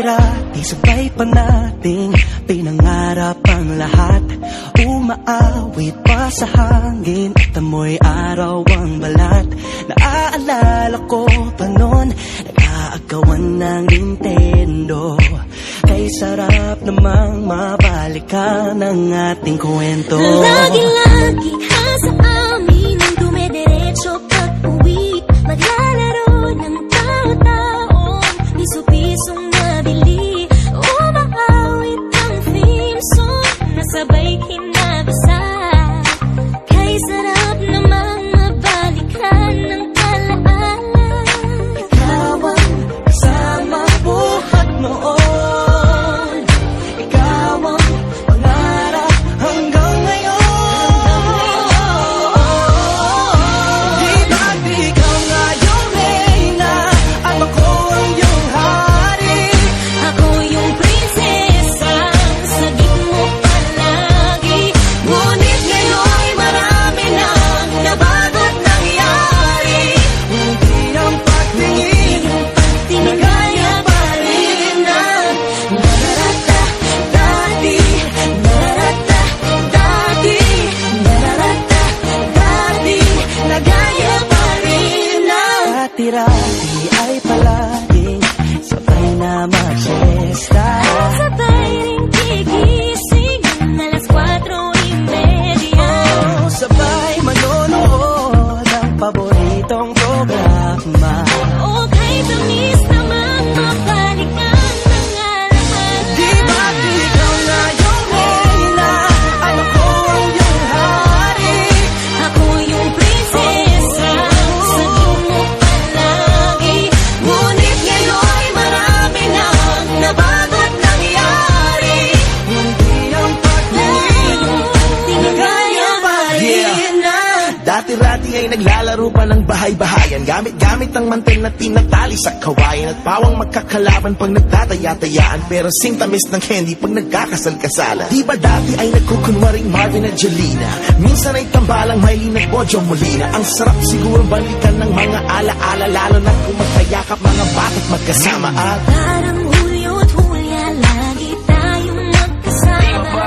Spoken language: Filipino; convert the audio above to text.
Dati-rati sabay pa nating pinangarap ang lahat. Umaawit pa sa hangin at amoy araw ang balat. Naaalala ko pa noon, nag-aagawan ng Nintendo. Kay sarap namang mabalikan ang ating kwento. Lagi-lagi ka sa amin ang dumediretso pag-uwi. Maglalaro ng tao-taong piso-pisong nabili. Umaawit ang theme song na sabay kinabasa. Kay sarap namang mabalikan ng alaala. Ikaw ang kasama buhat noon. Ikaw ang pangarap hanggang ngayon. Di ba't ikaw nga yung reyna at ako ang iyong hari? Ako yung prinsesa, sagip mo palagi. Ngunit ngayon'y marami nang nabago't nangyari. Hindi ang pagtingin na gaya pa rin na nararata dati, nararata dati, nararata dati, na gaya pa rin na dati-rati ay palaging sabay na mag-siesta. Sabay ring gigising ng alas 4:30. Sabay manonood ang paboritong programa. O kahit tamis naman mabalikan ng alaala. Di ba't ikaw nga yung reyna at ako ang iyong hari? Ako yung prinsesa, sagip mo palagi. Ngunit ngayon'y marami nang nabago't nangyari. Hindi ang pagtingin na gaya pa rin na. Dati-rati ay naglalaro pa ng bahay-bahayan. Gamit-gamit ang mantel na tinatali sa kawayan. At pawang magkakalaban pag nagtataya-tayaan. Pero sing tamis ng candy pag nagkakasal-kasalan. Di ba dati ay nagkukunwaring Marvin at Jelena? Minsan ay tambalang Mylene at Bojo Molina. Ang sarap siguro balikan ng mga ala-ala. Lalo na kung magkayakap mga bata't magkasama. At Parang Hulyo at Hulya, lagi tayong magkasama.